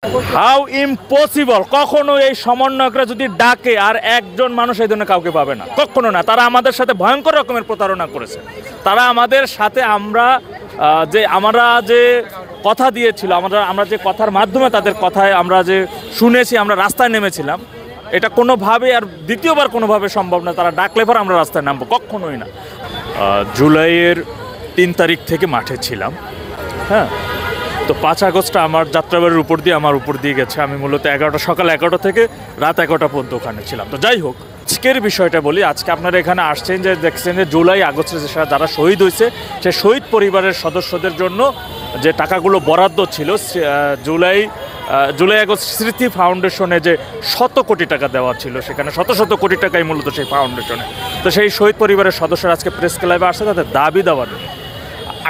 How impossible! কখনো এই সমন্বয়করা যদি ডাকে আর একজন মানুষ এই ধরনের কাউকে পাবে না, কখনো না। তারা আমাদের সাথে ভয়ঙ্কর রকমের প্রতারণা করেছে। তারা আমাদের সাথে আমরা যে কথা দিয়েছিল, আমরা যে কথার মাধ্যমে তাদের কথায় আমরা যে শুনেছি, আমরা রাস্তায় নেমেছিলাম, এটা কোনোভাবে আর দ্বিতীয়বার কোনোভাবে সম্ভব না। তারা ডাকলে পর আমরা রাস্তায় নামবো, কখনোই না। জুলাইয়ের 3 তারিখ থেকে মাঠে ছিলাম। হ্যাঁ, তো 5 আগস্টটা আমার যাত্রাবাড়ির উপর দিয়ে গেছে। আমি মূলত সকাল 11টা থেকে রাত 11টা পর্যন্ত ওখানে ছিলাম। তো যাই হোক, আজকের বিষয়টা বলি। আজকে আপনারা এখানে আসছেন যে দেখছেন যে জুলাই আগস্টে যারা শহীদ হয়েছে, সেই শহীদ পরিবারের সদস্যদের জন্য যে টাকাগুলো বরাদ্দ ছিল, জুলাই আগস্ট স্মৃতি ফাউন্ডেশনে যে 100 কোটি টাকা দেওয়া ছিল, সেখানে শত কোটি টাকাই মূলত সেই ফাউন্ডেশনে। তো সেই শহীদ পরিবারের সদস্যরা আজকে প্রেস ক্লাবে আসছে তাদের দাবি দেওয়ার।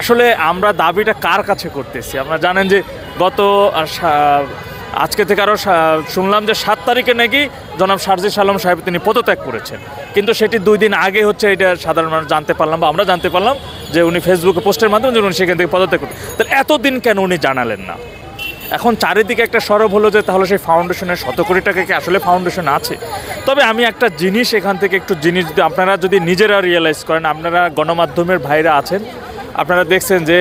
আসলে আমরা দাবিটা কার কাছে করতেছি? আপনারা জানেন যে আজকে থেকে আরও শুনলাম যে 7 তারিখে নাকি জনাব শারজিস আলম সাহেব তিনি পদত্যাগ করেছেন, কিন্তু সেটি 2 দিন আগে হচ্ছে এটা সাধারণ মানুষ জানতে পারলাম, বা আমরা জানতে পারলাম যে উনি ফেসবুকে পোস্টের মাধ্যমে যে উনি সেখান থেকে পদত্যাগ করতেন। তাহলে এতদিন কেন উনি জানালেন না? এখন চারিদিকে একটা সরব হলো যে তাহলে সেই ফাউন্ডেশনের 100 কোটি টাকা কি আসলে ফাউন্ডেশন আছে? তবে আমি একটা জিনিস এখান থেকে যদি আপনারা যদি নিজেরা রিয়েলাইজ করেন, আপনারা গণমাধ্যমের ভাইরা আছেন, আপনারা দেখছেন যে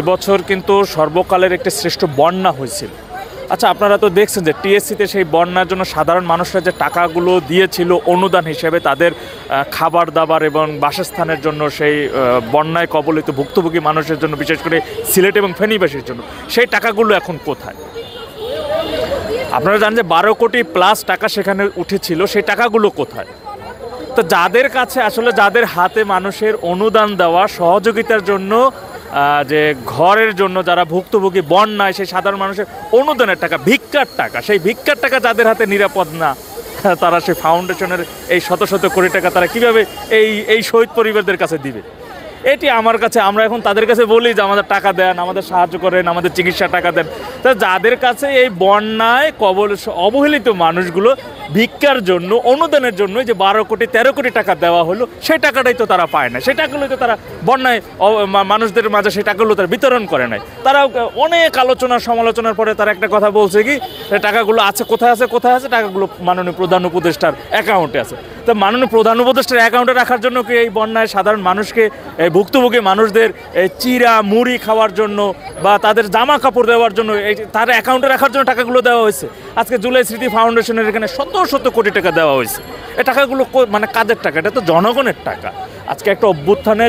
এবছর কিন্তু সর্বকালের একটি শ্রেষ্ঠ বন্যা হয়েছিল। আচ্ছা, আপনারা তো দেখছেন যে টিএসসিতে সেই বন্যার জন্য সাধারণ মানুষরা যে টাকাগুলো দিয়েছিল অনুদান হিসেবে তাদের খাবার দাবার এবং বাসস্থানের জন্য, সেই বন্যায় কবলিত ভুক্তভোগী মানুষের জন্য, বিশেষ করে সিলেট এবং ফেনীবাসীর জন্য, সেই টাকাগুলো এখন কোথায়? আপনারা জানেন যে 12 কোটি প্লাস টাকা সেখানে উঠেছিল, সেই টাকাগুলো কোথায়? তো যাদের কাছে আসলে, যাদের হাতে মানুষের অনুদান দেওয়া, সহযোগিতার জন্য, যে ঘরের জন্য যারা ভুক্তভোগী বন্যায়, সেই সাধারণ মানুষের অনুদানের টাকা, ভিক্ষার টাকা, সেই ভিক্ষার টাকা যাদের হাতে নিরাপদ না, তারা সেই ফাউন্ডেশনের এই শত কোটি টাকা তারা কীভাবে এই শহীদ পরিবারদের কাছে দিবে? এটি আমার কাছে, আমরা এখন তাদের কাছে বলি যে আমাদের টাকা দেন, আমাদের সাহায্য করেন, আমাদের চিকিৎসা টাকা দেন। তা যাদের কাছে এই বন্যায় অবহেলিত মানুষগুলো ভিক্ষার জন্য, অনুদানের জন্য যে 12 কোটি 13 কোটি টাকা দেওয়া হলো, সেই টাকাটাই তো তারা পায় না। সেই টাকাগুলোই তো তারা বন্যায় মানুষদের মাঝে সেই টাকাগুলো তারা বিতরণ করে নাই। তারা অনেক সমালোচনার পরে তারা একটা কথা বলছে কি, টাকাগুলো আছে কোথায় আছে, টাকাগুলো মাননীয় প্রধান উপদেষ্টার অ্যাকাউন্টে আছে। তো মাননীয় প্রধান উপদেষ্টার অ্যাকাউন্টে রাখার জন্য কি এই বন্যায় সাধারণ মানুষকে, ভুক্তভোগী মানুষদের চিরা মুড়ি খাওয়ার জন্য বা তাদের জামা কাপড় দেওয়ার জন্য, তার অ্যাকাউন্টে রাখার জন্য টাকাগুলো দেওয়া হয়েছে? আজকে জুলাই স্মৃতি ফাউন্ডেশনের এখানে শত কোটি টাকা দেওয়া হয়েছে। এই টাকাগুলো মানে কাদের টাকা? এটা তো জনগণের টাকা। আজকে একটা অভ্যুত্থানে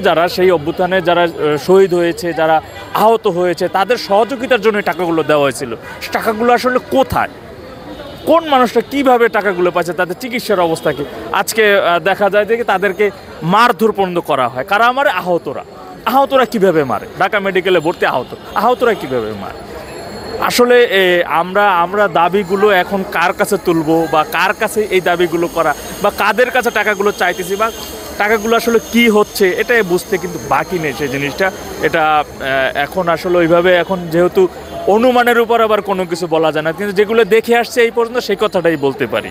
যারা শহীদ হয়েছে, যারা আহত হয়েছে, তাদের সহযোগিতার জন্য এই টাকাগুলো দেওয়া হয়েছিল। টাকাগুলো আসলে কোথায়? কোন মানুষটা কিভাবে টাকাগুলো পাচ্ছে? তাদের চিকিৎসার অবস্থা কি? আজকে দেখা যায় যে তাদেরকে মারধর পর্যন্ত করা হয়। কারা মারে? আহতরা কিভাবে মারে? ঢাকা মেডিকেলে ভর্তি আহতরা কিভাবে মারে? আসলে আমরা দাবিগুলো এখন কার কাছে তুলবো, বা কার কাছে এই দাবিগুলো করা, বা কাদের কাছে টাকাগুলো চাইতেছি, বা টাকাগুলো আসলে কি হচ্ছে, এটাই বুঝতে কিন্তু বাকি নেই সেই জিনিসটা। এটা এখন আসলে ওইভাবে, এখন যেহেতু অনুমানের উপর আবার কোনো কিছু বলা যায় না, কিন্তু যেগুলো দেখে আসছে এই পর্যন্ত সেই কথাটাই বলতে পারি।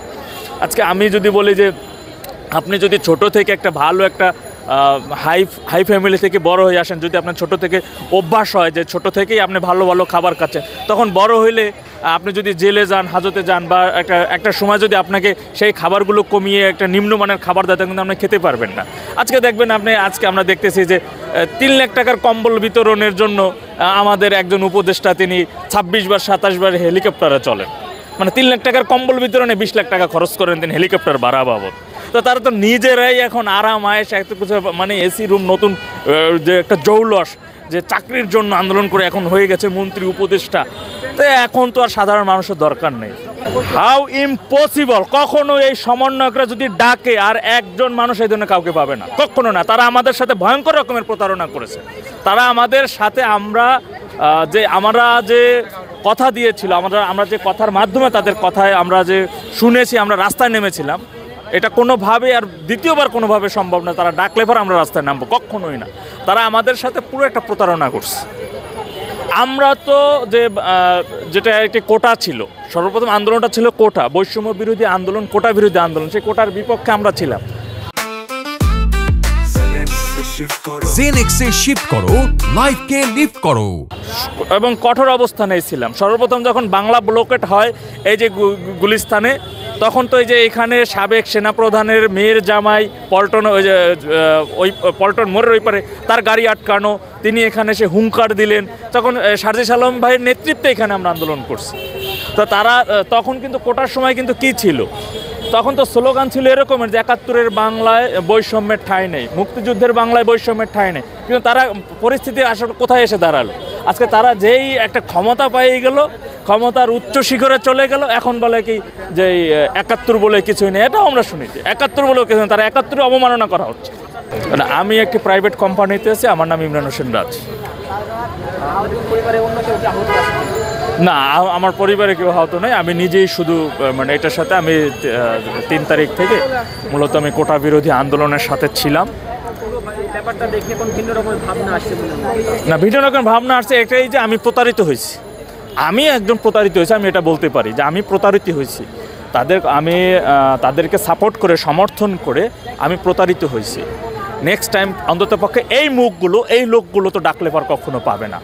আজকে আমি যদি বলি যে আপনি যদি ছোট থেকে একটা ভালো একটা হাই ফ্যামিলি থেকে বড় হয়ে আসেন, যদি আপনার ছোট থেকে অভ্যাস হয় যে ছোট থেকেই আপনি ভালো খাবার খাচ্ছেন, তখন বড় হইলে আপনি যদি জেলে যান, হাজতে যান, বা একটা সময় যদি আপনাকে সেই খাবারগুলো কমিয়ে একটা নিম্নমানের খাবার দেয়, কিন্তু আপনি খেতে পারবেন না। আজকে দেখবেন আজকে আমরা দেখতেছি যে 3 লাখ টাকার কম্বল বিতরণের জন্য আমাদের একজন উপদেষ্টা তিনি 26 বার 27 বার হেলিকপ্টারে চলেন। মানে 3 লাখ টাকার কম্বল বিতরণে 20 লাখ টাকা খরচ করেন তিনি হেলিকপ্টার ভাড়া বাবদ। তো তারা তো নিজেরাই এখন আরাম আয়েশ এত কিছু, মানে এসি রুম, নতুন যে একটা জৌলস, যে চাকরির জন্য আন্দোলন করে এখন হয়ে গেছে মন্ত্রী উপদেষ্টা। তো এখন তো আর সাধারণ মানুষের দরকার নেই। How impossible! কখনো এই সমন্বয়করা যদি ডাকে আর একজন মানুষ এই ধরনের কাউকে পাবে না, কখনো না। তারা আমাদের সাথে ভয়ঙ্কর রকমের প্রতারণা করেছে। তারা আমাদের সাথে আমরা যে কথা দিয়েছিল, আমরা যে কথার মাধ্যমে তাদের কথায় আমরা যে শুনেছি, আমরা রাস্তায় নেমেছিলাম, এটা কোনোভাবে আর দ্বিতীয়বার কোনোভাবে সম্ভব না। তারা ডাকলে পর আমরা রাস্তায় নামবো, কখনোই না। তারা আমাদের সাথে পুরো একটা প্রতারণা করছে। আমরা তো যেটা একটি কোটা ছিল, সর্বপ্রথম আন্দোলনটা ছিল কোটা, বৈষম্য বিরোধী আন্দোলন, কোটা বিরোধী আন্দোলন, সেই কোটার বিপক্ষে আমরা ছিলাম। জেনেক্সে শিফট করো, লাইফকে লিফট করো। এবং কঠোর অবস্থানেই ছিলাম। সর্বপ্রথম যখন বাংলা ব্লকেট হয় এই যে গুলিস্তানে, তখন তো এই যে এখানে সাবেক সেনাপ্রধানের মেয়ের জামাই পল্টন, ওই যে ওই পল্টন মোড়ের ওই পারে তার গাড়ি আটকানো, তিনি এখানে এসে হুঙ্কার দিলেন। তখন সারজিস আলম ভাইয়ের নেতৃত্বে এখানে আমরা আন্দোলন করছি। তো তারা তখন কিন্তু কোটার সময় কিন্তু কি ছিল, তখন তো স্লোগান ছিল এরকমের যে ৭১-এর বাংলায় বৈষম্যের ঠাঁই নেই, মুক্তিযুদ্ধের বাংলায় বৈষম্যের ঠাঁই নেই। কিন্তু তারা পরিস্থিতি আসলে কোথায় এসে দাঁড়ালো? আজকে তারা যেই একটা ক্ষমতা পেয়ে গেল, ক্ষমতার উচ্চ শিখরে চলে গেল, এখন বলে কি যে ৭১ বলে কিছুই নেই। এটাও আমরা শুনেছি, ৭১ বলেও কিছু নেই, তারা ৭১ অবমাননা করা হচ্ছে। মানে আমি একটি প্রাইভেট কোম্পানিতে আছি, আমার নাম ইমরান হোসেন রাজ। না, আমার পরিবারে কেউ আহত নয়, আমি নিজেই শুধু মানে এটার সাথে আমি ৩ তারিখ থেকে মূলত আমি কোটা বিরোধী আন্দোলনের সাথে ছিলাম। না, ভিন্ন রকম ভাবনা আসছে এটাই যে আমি প্রতারিত হয়েছি, আমি একজন প্রতারিত হয়েছি, আমি এটা বলতে পারি যে আমি প্রতারিত হয়েছি। তাদেরকে সাপোর্ট করে, সমর্থন করে আমি প্রতারিত হয়েছি। নেক্সট টাইম অন্ততপক্ষে এই মুখগুলো, এই লোকগুলো তো ডাকলে পর কখনো পাবে না।